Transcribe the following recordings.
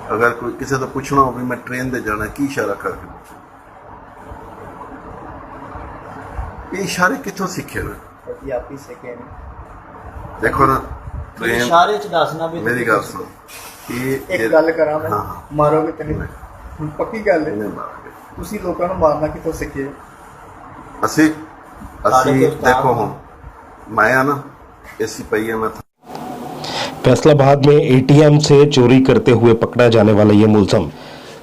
अगर कोई किसी तो पूछना हो भी मैं ट्रेन दे जाना की इशारा करके ये इशारे कितों सीखे ने ਪੰਜਾਬੀ ਸਿੱਖੇ ਨੇ देखो ना ट्रेन ਇਸ਼ਾਰੇ ਚ ਦੱਸਣਾ ਵੀ मेरी गल सुन ये ਇੱਕ ਗੱਲ ਕਰਾਂ ਮੈਂ हाँ ਮਾਰੋਗੇ ਤੈਨੂੰ ਹੁਣ ਪੱਕੀ ਗੱਲ ਹੈ नहीं मारोगे ਤੁਸੀਂ ਲੋਕਾਂ ਨੂੰ ਮਾਰਨਾ ਕਿੱਥੋਂ ਸਿੱਖੇ ਅਸੀਂ देखो हम मैं ना ऐसी पई है मैं फैसलाबाद में एटीएम से चोरी करते हुए पकड़ा जाने वाला ये मुलजम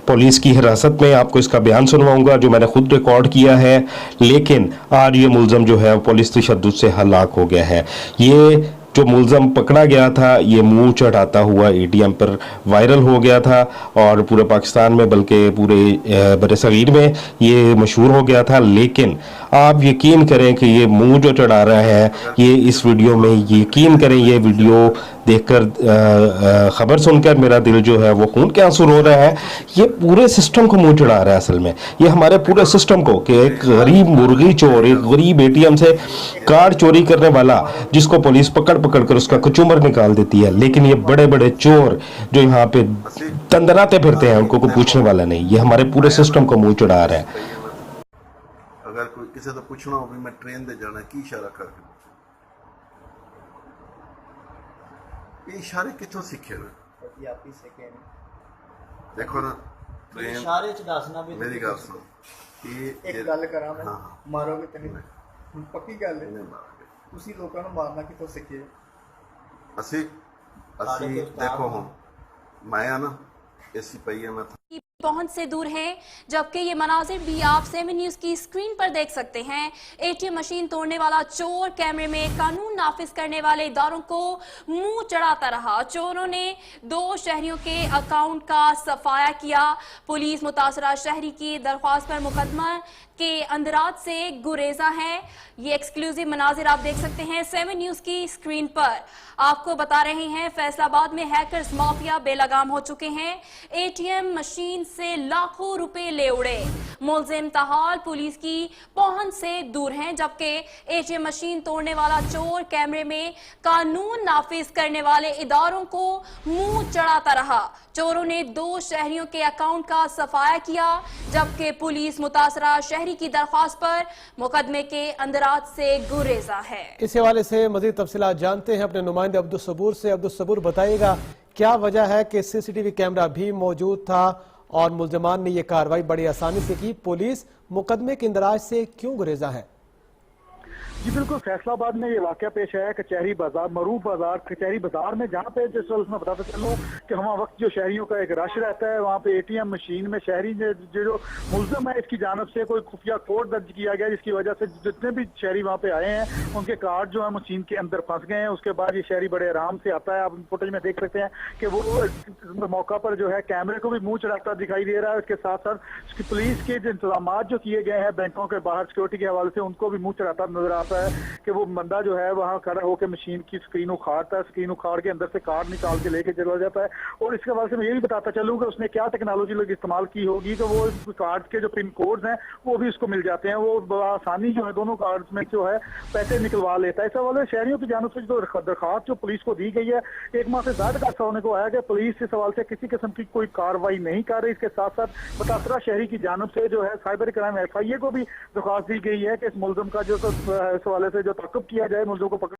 पुलिस की हिरासत में। आपको इसका बयान सुनवाऊंगा जो मैंने खुद रिकॉर्ड किया है, लेकिन आज ये मुलजम जो है पुलिस तशद्दुद से हलाक हो गया है। ये जो मुलजम पकड़ा गया था ये मुंह चढ़ाता हुआ एटीएम पर वायरल हो गया था और पूरे पाकिस्तान में बल्कि पूरे बरसगीर में ये मशहूर हो गया था। लेकिन आप यकीन करें कि ये मुंह जो चढ़ा रहा है ये इस वीडियो में, यकीन करें ये वीडियो देखकर खबर सुनकर मेरा दिल जो है वो खून के आंसू रो रहा है। ये पूरे सिस्टम को मुंह चढ़ा रहा है असल में, ये हमारे पूरे सिस्टम को कि एक गरीब मुर्गी चोर, एक गरीब एटीएम से कार्ड चोरी करने वाला जिसको पुलिस पकड़ कर उसका कचूमर निकाल देती है, लेकिन ये बड़े बड़े चोर जो यहाँ पे तंदराते फिरते हैं उनको कोई पूछने वाला नहीं। ये हमारे पूरे सिस्टम को मुंह चढ़ा रहा है। अगर कोई किसी तो पूछना हो भी मैं ट्रेन दे जाना की इशारा करके ये इशारे कितों सीखे ने ਪੰਜਾਬੀ ਸਿੱਖੇ ਨੇ देखो ना ट्रेन ਇਸ਼ਾਰੇ ਚ ਦੱਸਣਾ ਵੀ मेरी गल सुन ये ਇੱਕ ਗੱਲ ਕਰਾਂ ਮੈਂ हाँ ਮਾਰੋਗੇ ਤੈਨੂੰ ਹੁਣ ਪੱਕੀ ਗੱਲ ਹੈ नहीं मारोगे ਤੁਸੀਂ ਲੋਕਾਂ ਨੂੰ ਮਾਰਨਾ ਕਿੱਥੋਂ ਸਿੱਖੇ ਅਸੀਂ देखो हम मैं ना ऐसी पई है मैं की पहुंच से दूर हैं, जबकि ये मनाजिर भी आप 7 न्यूज की स्क्रीन पर देख सकते हैं। एटीएम मशीन तोड़ने वाला चोर कैमरे में कानून नाफिज करने वाले इदारों को मुंह चढ़ाता रहा। चोरों ने 2 शहरियों के अकाउंट का सफाया किया। पुलिस मुतासरा शहरी की दरख्वास्त पर मुकदमा के अंदराज से गुरेजा है। ये एक्सक्लूसिव मनाजिर आप देख सकते हैं 7 न्यूज की स्क्रीन पर। आपको बता रहे हैं फैसलाबाद में हैकर्स माफिया बेलगाम हो चुके हैं। एटीएम मशीन से लाखों रुपए ले उड़े। मुलजिम ताहाल पुलिस की पहुंच से दूर हैं, जबकि एटीएम मशीन तोड़ने वाला चोर कैमरे में कानून नाफिज करने वाले इदारों को मुंह चढ़ाता रहा। चोरों ने 2 शहरियों के अकाउंट का सफाया किया, जबकि पुलिस मुतासरा शहरी की दरख्वास्त पर मुकदमे के अंदराज से गुरेजा है। इस हवाले से मजीद तफसीलात जानते हैं अपने नुमाइंदे अब्दुल सबूर से। अब्दुल सबूर बताइएगा क्या वजह है कि सीसीटीवी कैमरा भी मौजूद था और मुलजमान ने यह कार्रवाई बड़ी आसानी से की, पुलिस मुकदमे के इंदराज से क्यों गुरेजा है? जी बिल्कुल, फैसलाबाद में ये वाकया पेश आया कचहरी बाजार, मरूफ बाजार कचहरी बाजार में, जहाँ पे जिस वक्त मैं बताता चलूँ कि हम वक्त जो शहरियों का एक रश रहता है वहाँ पे एटीएम मशीन में शहरी ने जो मुलजम है इसकी जानब से कोई खुफिया कोड दर्ज किया गया, जिसकी वजह से जितने भी शहरी वहाँ पे आए हैं उनके कार्ड जो है मशीन के अंदर फंस गए हैं। उसके बाद ये शहरी बड़े आराम से आता है। आप फुटेज में देख सकते हैं कि वो मौका पर जो है कैमरे को भी मुँह चढ़ाता दिखाई दे रहा है। उसके साथ साथ पुलिस के जो इंतजाम जो किए गए हैं बैंकों के बाहर सिक्योरिटी के हवाले से उनको भी मुँह चढ़ाता नजर आता है कि वो बंदा जो है वहाँ खड़ा होकर मशीन की स्क्रीन उखाड़ता है, स्क्रीन उखाड़ के अंदर से कार्ड निकाल के लेके चला जाता है। और इसके बाद से मैं ये भी बताता चलूँ कि उसने क्या टेक्नोलॉजी लोग इस्तेमाल की होगी, तो वो कार्ड के जो पिन कोड्स हैं वो भी उसको मिल जाते हैं। वो आसानी जो है दोनों कार्ड में जो है पैसे निकलवा लेता है। इस हवाले शहरियों की जानब से जो दरखास्त जो पुलिस को दी गई है, 1 माह से ज्यादा का अर्सा होने को आया कि पुलिस इस सवाल से किसी किस्म की कोई कार्रवाई नहीं कर रही। इसके साथ साथ मुतासरा शहरी की जानब से जो है साइबर क्राइम FIA को भी दरखास्त दी गई है कि इस मुलजम का जो इस हवाले से जो ताक़ुब किया जाए, मुलजम को पकड़